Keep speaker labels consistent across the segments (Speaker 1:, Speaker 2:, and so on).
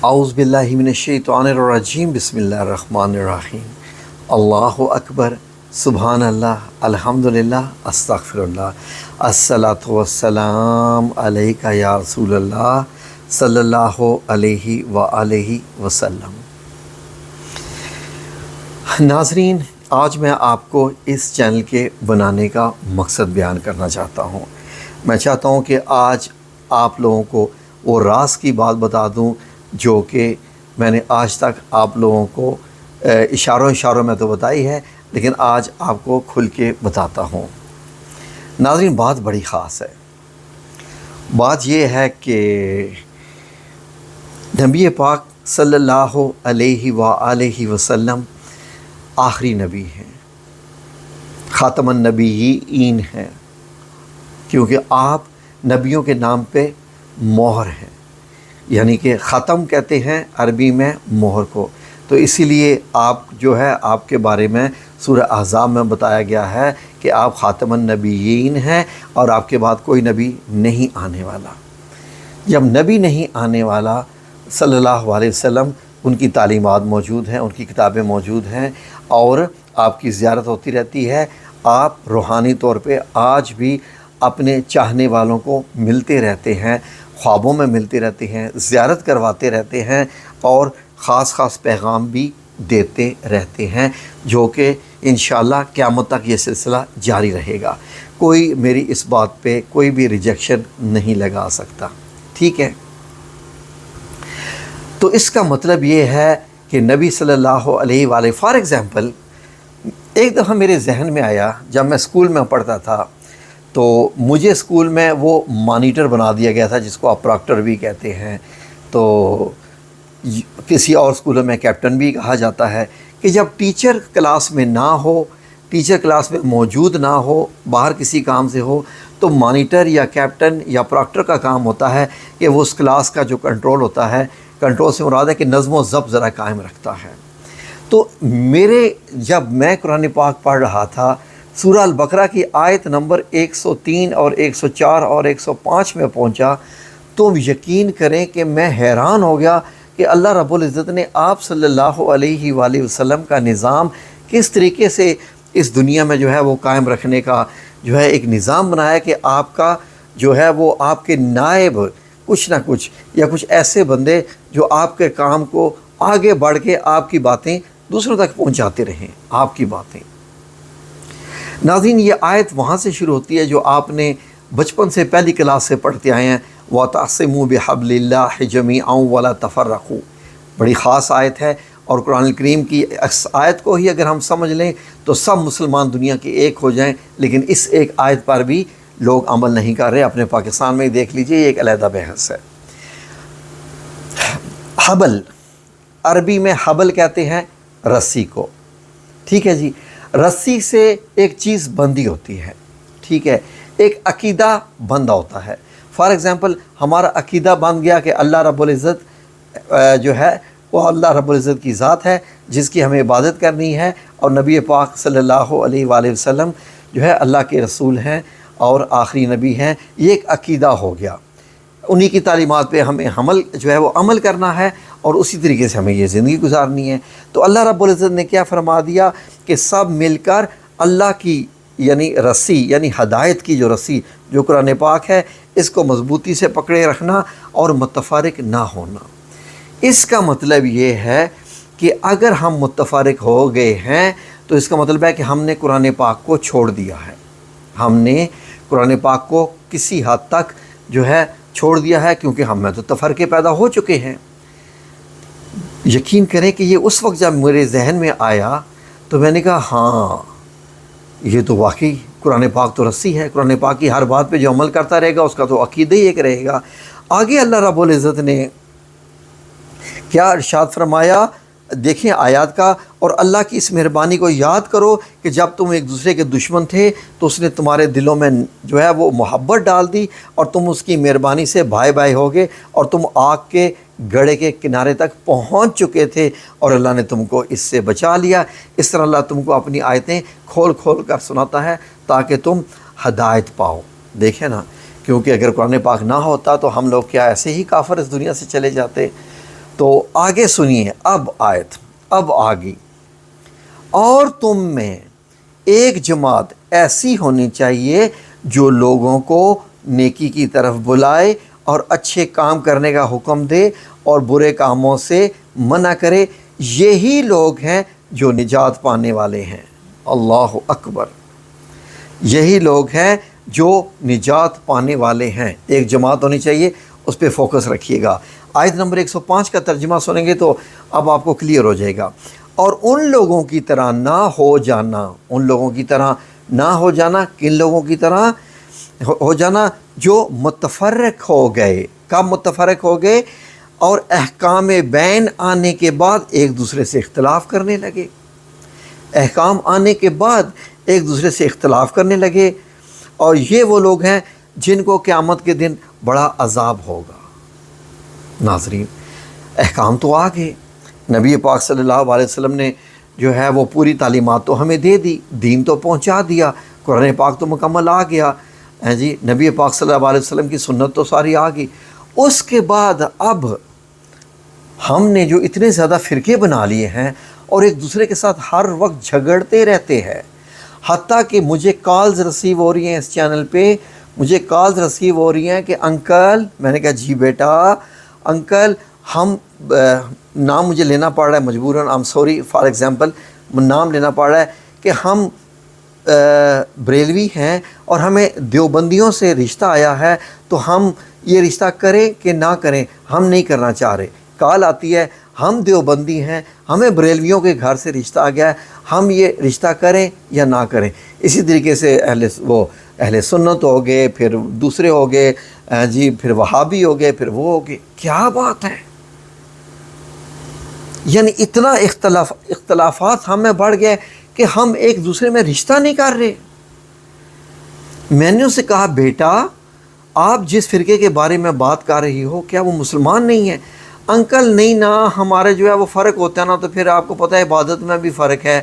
Speaker 1: اعوذ باللہ من الشیطان الرجیم بسم اللہ الرحمن الرحیم اللہ اکبر سبحان اللہ الحمدللہ استغفر اللہ الصلاۃ والسلام علیکہ یا رسول اللہ صلی اللہ علیہ وآلہ وسلم۔ ناظرین، آج میں آپ کو اس چینل کے بنانے کا مقصد بیان کرنا چاہتا ہوں۔ میں چاہتا ہوں کہ آج آپ لوگوں کو وہ راز کی بات بتا دوں جو کہ میں نے آج تک آپ لوگوں کو اشاروں میں تو بتائی ہے، لیکن آج آپ کو کھل کے بتاتا ہوں۔ ناظرین، بات بڑی خاص ہے۔ بات یہ ہے کہ نبی پاک صلی اللہ علیہ وآلہ وسلم آخری نبی ہیں، خاتم النبیین ہیں، کیونکہ آپ نبیوں کے نام پہ مہر ہیں، یعنی کہ ختم کہتے ہیں عربی میں مہر کو۔ تو اسی لیے آپ جو ہے آپ کے بارے میں سورہ احزاب میں بتایا گیا ہے کہ آپ خاتم النبیین ہیں اور آپ کے بعد کوئی نبی نہیں آنے والا۔ جب نبی نہیں آنے والا صلی اللہ علیہ وسلم، ان کی تعلیمات موجود ہیں، ان کی کتابیں موجود ہیں اور آپ کی زیارت ہوتی رہتی ہے۔ آپ روحانی طور پہ آج بھی اپنے چاہنے والوں کو ملتے رہتے ہیں، خوابوں میں ملتے رہتے ہیں، زیارت کرواتے رہتے ہیں اور خاص پیغام بھی دیتے رہتے ہیں، جو کہ انشاءاللہ قیامت تک یہ سلسلہ جاری رہے گا۔ کوئی میری اس بات پہ کوئی بھی ریجیکشن نہیں لگا سکتا، ٹھیک ہے؟ تو اس کا مطلب یہ ہے کہ نبی صلی اللہ علیہ وآلہ، فار ایگزامپل ایک دفعہ میرے ذہن میں آیا جب میں اسکول میں پڑھتا تھا، تو مجھے اسکول میں وہ مانیٹر بنا دیا گیا تھا جس کو آپ پراکٹر بھی کہتے ہیں، تو کسی اور اسکولوں میں کیپٹن بھی کہا جاتا ہے، کہ جب ٹیچر کلاس میں نہ ہو، ٹیچر کلاس میں موجود نہ ہو، باہر کسی کام سے ہو، تو مانیٹر یا کیپٹن یا پراکٹر کا کام ہوتا ہے کہ وہ اس کلاس کا جو کنٹرول ہوتا ہے، کنٹرول سے مراد ہے کہ نظم و ضبط ذرا قائم رکھتا ہے۔ تو جب میں قرآن پاک پڑھ رہا تھا، سورہ البقرہ کی آیت نمبر 103 اور 104 اور 105 میں پہنچا، تو یقین کریں کہ میں حیران ہو گیا کہ اللہ رب العزت نے آپ صلی اللہ علیہ وآلہ وسلم کا نظام کس طریقے سے اس دنیا میں جو ہے وہ قائم رکھنے کا جو ہے ایک نظام بنایا، کہ آپ کا جو ہے وہ آپ کے نائب کچھ نہ کچھ یا کچھ ایسے بندے جو آپ کے کام کو آگے بڑھ کے آپ کی باتیں دوسروں تک پہنچاتے رہیں، آپ کی باتیں۔ ناظرین، یہ آیت وہاں سے شروع ہوتی ہے جو آپ نے بچپن سے پہلی کلاس سے پڑھتے آئے ہیں، وَاعْتَصِمُوا بِحَبْلِ اللَّهِ جَمِيعًا وَلَا تَفَرَّقُوا۔ بڑی خاص آیت ہے، اور قرآن الکریم کی اس آیت کو ہی اگر ہم سمجھ لیں تو سب مسلمان دنیا کے ایک ہو جائیں، لیکن اس ایک آیت پر بھی لوگ عمل نہیں کر رہے۔ اپنے پاکستان میں ہی دیکھ لیجئے، یہ ایک علیحدہ بحث ہے۔ حبل، عربی میں حبل کہتے ہیں رسی کو، ٹھیک ہے جی؟ رسی سے ایک چیز بندھی ہوتی ہے، ٹھیک ہے؟ ایک عقیدہ بندھا ہوتا ہے۔ فار ایگزامپل ہمارا عقیدہ بن گیا کہ اللہ رب العزت جو ہے وہ اللہ رب العزت کی ذات ہے جس کی ہمیں عبادت کرنی ہے، اور نبی پاک صلی اللہ علیہ وآلہ وسلم جو ہے اللہ کے رسول ہیں اور آخری نبی ہیں۔ یہ ایک عقیدہ ہو گیا، انہی کی تعلیمات پہ ہمیں عمل کرنا ہے اور اسی طریقے سے ہمیں یہ زندگی گزارنی ہے۔ تو اللہ رب العزت نے کیا فرما دیا کہ سب مل کر اللہ کی یعنی رسی، یعنی ہدایت کی جو رسی جو قرآن پاک ہے، اس کو مضبوطی سے پکڑے رکھنا اور متفارق نہ ہونا۔ اس کا مطلب یہ ہے کہ اگر ہم متفارق ہو گئے ہیں تو اس کا مطلب ہے کہ ہم نے قرآن پاک کو چھوڑ دیا ہے، ہم نے قرآن پاک کو کسی حد تک جو ہے چھوڑ دیا ہے، کیونکہ ہم میں تو تفرقے پیدا ہو چکے ہیں۔ یقین کریں کہ یہ اس وقت جب میرے ذہن میں آیا تو میں نے کہا ہاں، یہ تو واقعی قرآن پاک تو رسی ہے، قرآن پاک کی ہر بات پہ جو عمل کرتا رہے گا اس کا تو عقیدہ ہی ایک رہے گا۔ آگے اللہ رب العزت نے کیا ارشاد فرمایا، دیکھیں آیات کا، اور اللہ کی اس مہربانی کو یاد کرو کہ جب تم ایک دوسرے کے دشمن تھے تو اس نے تمہارے دلوں میں جو ہے وہ محبت ڈال دی، اور تم اس کی مہربانی سے بھائی بھائی ہو گئے، اور تم آگ کے گڑھے کے کنارے تک پہنچ چکے تھے، اور اللہ نے تم کو اس سے بچا لیا۔ اس طرح اللہ تم کو اپنی آیتیں کھول کر سناتا ہے تاکہ تم ہدایت پاؤ۔ دیکھیں نا، کیونکہ اگر قرآن پاک نہ ہوتا تو ہم لوگ کیا ایسے ہی کافر اس دنیا سے چلے جاتے۔ تو آگے سنیے اب آیت اب آگی، اور تم میں ایک جماعت ایسی ہونی چاہیے جو لوگوں کو نیکی کی طرف بلائے اور اچھے کام کرنے کا حکم دے اور برے کاموں سے منع کرے، یہی لوگ ہیں جو نجات پانے والے ہیں۔ اللہ اکبر، یہی لوگ ہیں جو نجات پانے والے ہیں۔ ایک جماعت ہونی چاہیے، اس پہ فوکس رکھیے گا۔ آیت نمبر 105 کا ترجمہ سنیں گے تو اب آپ کو کلیئر ہو جائے گا۔ اور ان لوگوں کی طرح نہ ہو جانا، ان لوگوں کی طرح نہ ہو جانا، کن لوگوں کی طرح ہو جانا؟ جو متفرق ہو گئے۔ کب متفرق ہو گئے؟ اور احکام بین آنے کے بعد ایک دوسرے سے اختلاف کرنے لگے۔ احکام آنے کے بعد ایک دوسرے سے اختلاف کرنے لگے، اور یہ وہ لوگ ہیں جن کو قیامت کے دن بڑا عذاب ہوگا۔ ناظرین، احکام تو آ گئے، نبی پاک صلی اللہ علیہ وسلم نے جو ہے وہ پوری تعلیمات تو ہمیں دے دی، دین تو پہنچا دیا، قرآن پاک تو مکمل آ گیا ہے جی، نبی پاک صلی اللہ علیہ وسلم کی سنت تو ساری آ گئی۔ اس کے بعد اب ہم نے جو اتنے زیادہ فرقے بنا لیے ہیں اور ایک دوسرے کے ساتھ ہر وقت جھگڑتے رہتے ہیں، حتیٰ کہ مجھے کالز ریسیو ہو رہی ہیں اس چینل پہ، مجھے کالز ریسیو ہو رہی ہیں کہ انکل، میں نے کہا جی بیٹا انکل، ہم نام مجھے لینا پڑ رہا ہے مجبوراً، I am sorry for example, نام لینا پڑ رہا ہے کہ ہم بریلوی ہیں اور ہمیں دیوبندیوں سے رشتہ آیا ہے، تو ہم یہ رشتہ کریں کہ نہ کریں؟ ہم نہیں کرنا چاہ رہے۔ کال آتی ہے ہم دیوبندی ہیں، ہمیں بریلویوں کے گھر سے رشتہ آ گیا ہے، ہم یہ رشتہ کریں یا نہ کریں؟ اسی طریقے سے اہل سنت ہو گئے، پھر دوسرے ہو گئے جی، پھر وہابی ہو گئے، پھر وہ ہو گئے۔ کیا بات ہے! یعنی اتنا اختلافات ہم میں بڑھ گئے کہ ہم ایک دوسرے میں رشتہ نہیں کر رہے۔ میں نے اسے کہا بیٹا آپ جس فرقے کے بارے میں بات کر رہی ہو کیا وہ مسلمان نہیں ہیں؟ انکل نہیں نا، ہمارے جو ہے وہ فرق ہوتا ہے نا، تو پھر آپ کو پتہ ہے عبادت میں بھی فرق ہے،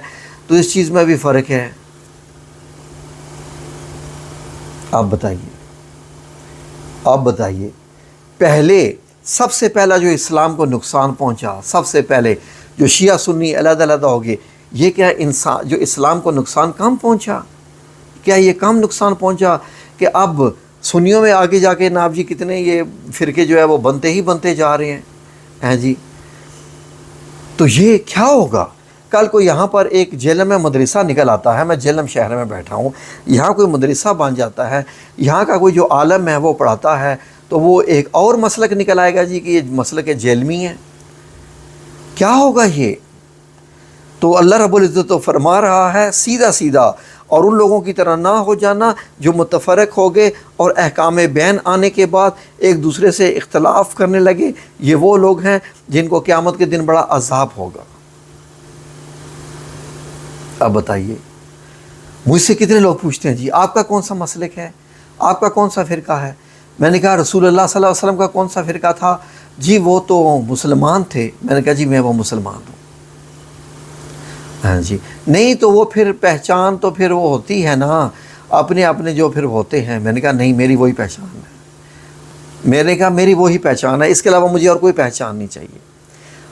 Speaker 1: تو اس چیز میں بھی فرق ہے۔ آپ بتائیے پہلے سب سے پہلا جو اسلام کو نقصان پہنچا، سب سے پہلے جو شیعہ سنی علیحدہ علیحدہ ہو گئے، یہ کیا انسان جو اسلام کو نقصان کم پہنچا؟ کیا یہ کم نقصان پہنچا کہ اب سنیوں میں آگے جا کے ناب جی کتنے یہ فرقے جو ہے وہ بنتے جا رہے ہیں جی؟ تو یہ کیا ہوگا؟ کل کو یہاں پر ایک جہلم میں مدرسہ نکل آتا ہے، میں جہلم شہر میں بیٹھا ہوں، یہاں کوئی مدرسہ بن جاتا ہے، یہاں کا کوئی جو عالم ہے وہ پڑھاتا ہے، تو وہ ایک اور مسلک نکل آئے گا جی کہ یہ مسلک جہلمی ہے۔ کیا ہوگا یہ؟ تو اللہ رب العزت تو فرما رہا ہے سیدھا سیدھا، اور ان لوگوں کی طرح نہ ہو جانا جو متفرق ہو گئے اور احکام بین آنے کے بعد ایک دوسرے سے اختلاف کرنے لگے، یہ وہ لوگ ہیں جن کو قیامت کے دن بڑا عذاب ہوگا۔ اب بتائیے، مجھ سے کتنے لوگ پوچھتے ہیں جی آپ کا کون سا مسلک ہے، آپ کا کون سا فرقہ ہے؟ میں نے کہا رسول اللہ صلی اللہ علیہ وسلم کا کون سا فرقہ تھا؟ جی وہ تو مسلمان تھے۔ میں نے کہا جی میں وہ مسلمان ہوں۔ ہاں جی، نہیں تو وہ پھر پہچان تو پھر وہ ہوتی ہے نا، اپنے جو پھر ہوتے ہیں۔ میں نے کہا نہیں، میری وہی پہچان ہے، میں نے کہا میری وہی پہچان ہے، اس کے علاوہ مجھے اور کوئی پہچان نہیں چاہیے۔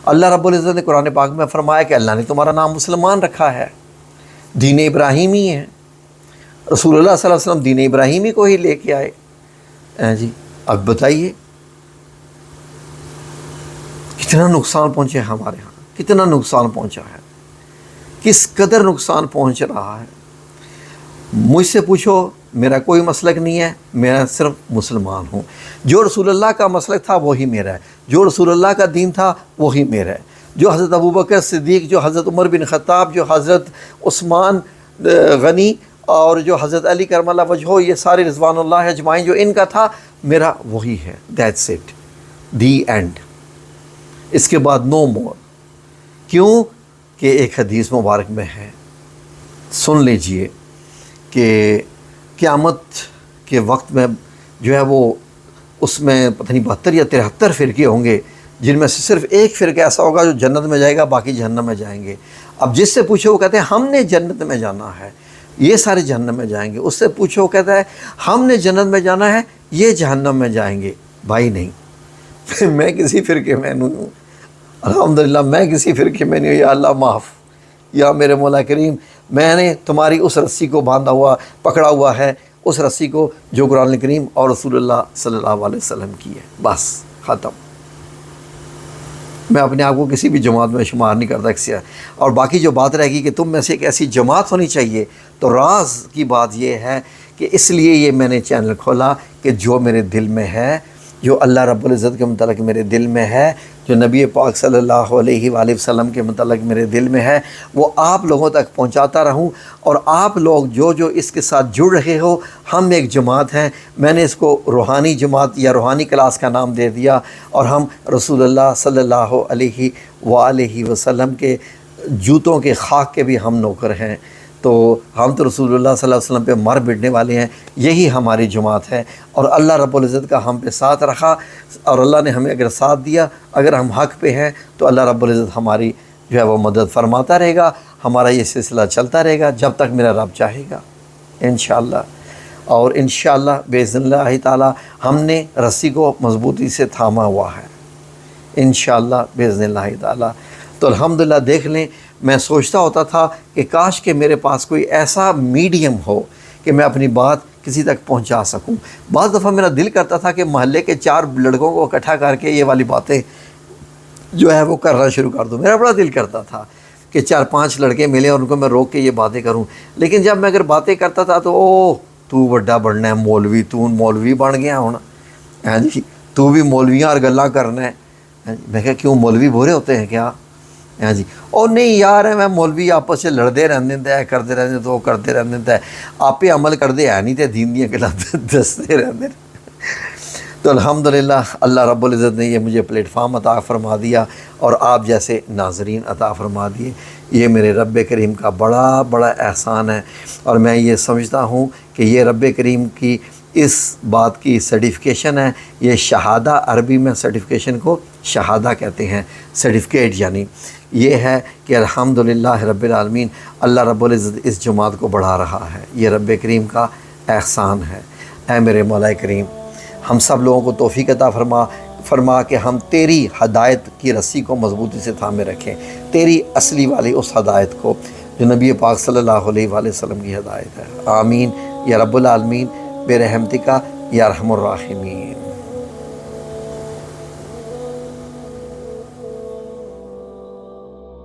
Speaker 1: اللہ رب العزت نے قرآن پاک میں فرمایا کہ اللہ نے تمہارا نام مسلمان رکھا ہے، دین ابراہیمی ہے، رسول اللہ صلی اللہ علیہ وسلم دین ابراہیمی کو ہی لے کے آئے جی۔ اب بتائیے کتنا نقصان پہنچے ہمارے ہاں، کتنا نقصان پہنچا ہے، کس قدر نقصان پہنچ رہا ہے۔ مجھ سے پوچھو، میرا کوئی مسلک نہیں ہے، میں صرف مسلمان ہوں۔ جو رسول اللہ کا مسلک تھا وہی میرا ہے، جو رسول اللہ کا دین تھا وہی میرا ہے، جو حضرت ابوبکر صدیق، جو حضرت عمر بن خطاب، جو حضرت عثمان غنی اور جو حضرت علی کرم اللہ وجہہ، یہ سارے رضوان اللہ اجمعین جو ان کا تھا، میرا وہی ہے۔ That's it, the end. اس کے بعد نو مور۔ کیوں کہ ایک حدیث مبارک میں ہے، سن لیجئے، کہ قیامت کے وقت میں جو ہے وہ اس میں پتہ نہیں 72 یا 73 فرقے ہوں گے، جن میں سے صرف ایک فرقہ ایسا ہوگا جو جنت میں جائے گا، باقی جہنم میں جائیں گے۔ اب جس سے پوچھو وہ کہتے ہیں ہم نے جنت میں جانا ہے، یہ سارے جہنم میں جائیں گے۔ اس سے پوچھو وہ کہتا ہے ہم نے جنت میں جانا ہے، یہ جہنم میں جائیں گے۔ بھائی نہیں، میں کسی فرقے میں نہیں ہوں، الحمدللہ میں کسی فرقے میں نہیں ہوں، یا اللہ معاف، یا میرے مولا کریم میں نے تمہاری اس رسی کو باندھا ہوا پکڑا ہوا ہے، اس رسی کو جو قرآن کریم اور رسول اللہ صلی اللہ علیہ وسلم کی ہے، بس ختم۔ میں اپنے آپ کو کسی بھی جماعت میں شمار نہیں کرتا کسی، اور باقی جو بات رہے گی کہ تم میں سے ایک ایسی جماعت ہونی چاہیے، تو راز کی بات یہ ہے کہ اس لیے یہ میں نے چینل کھولا کہ جو میرے دل میں ہے، جو اللہ رب العزت کے متعلق میرے دل میں ہے، جو نبی پاک صلی اللہ علیہ وآلہ وسلم کے متعلق میرے دل میں ہے، وہ آپ لوگوں تک پہنچاتا رہوں، اور آپ لوگ جو اس کے ساتھ جڑ رہے ہو، ہم ایک جماعت ہیں۔ میں نے اس کو روحانی جماعت یا روحانی کلاس کا نام دے دیا، اور ہم رسول اللہ صلی اللہ علیہ وآلہ وسلم کے جوتوں کے خاک کے بھی ہم نوکر ہیں، تو ہم تو رسول اللہ صلی اللہ علیہ وسلم پہ مر مٹنے والے ہیں، یہی ہماری جماعت ہے۔ اور اللہ رب العزت کا ہم پہ ساتھ رکھا، اور اللہ نے ہمیں اگر ساتھ دیا، اگر ہم حق پہ ہیں، تو اللہ رب العزت ہماری جو ہے وہ مدد فرماتا رہے گا، ہمارا یہ سلسلہ چلتا رہے گا جب تک میرا رب چاہے گا انشاءاللہ۔ اور انشاءاللہ باذن اللہ تعالی ہم نے رسی کو مضبوطی سے تھاما ہوا ہے انشاءاللہ باذن اللہ تعالی۔ تو الحمدللہ دیکھ لیں، میں سوچتا ہوتا تھا کہ کاش کہ میرے پاس کوئی ایسا میڈیم ہو کہ میں اپنی بات کسی تک پہنچا سکوں۔ بعض دفعہ میرا دل کرتا تھا کہ محلے کے 4 لڑکوں کو اکٹھا کر کے یہ والی باتیں جو ہے وہ کرنا شروع کر دوں۔ میرا بڑا دل کرتا تھا کہ 4-5 لڑکے ملیں اور ان کو میں روک کے یہ باتیں کروں، لیکن جب میں اگر باتیں کرتا تھا تو تو بڑا بڑھنا ہے مولوی، تو مولوی بن گیا ہونا، ہاں جی تو بھی مولویاں اور گلاں کرنا ہے۔ میں کہا کیوں مولوی برے ہوتے ہیں کیا؟ ہاں جی، اور نہیں یار میں مولوی آپس سے لڑتے رہتے ہیں، کرتے رہتے تو کرتے رہتے ہیں، آپ پہ عمل کرتے ہیں نہیں تے دین دیاں گلاں دستے رہتے ہیں۔ تو الحمدللہ اللہ رب العزت نے یہ مجھے پلیٹ فارم عطا فرما دیا، اور آپ جیسے ناظرین عطا فرما دیے، یہ میرے رب کریم کا بڑا بڑا احسان ہے۔ اور میں یہ سمجھتا ہوں کہ یہ رب کریم کی اس بات کی سرٹیفکیشن ہے، یہ شہادہ، عربی میں سرٹیفکیشن کو شہادہ کہتے ہیں، سرٹیفکیٹ یعنی یہ ہے کہ الحمدللہ رب العالمین اللہ رب العزت اس جماعت کو بڑھا رہا ہے، یہ رب کریم کا احسان ہے۔ اے میرے مولا کریم، ہم سب لوگوں کو توفیق عطا فرما کہ ہم تیری ہدایت کی رسی کو مضبوطی سے تھامے رکھیں، تیری اصلی والی اس ہدایت کو جو نبی پاک صلی اللہ علیہ وآلہ وسلم کی ہدایت ہے۔ آمین یا رب العالمین برحمتک یا ارحم الراحمین۔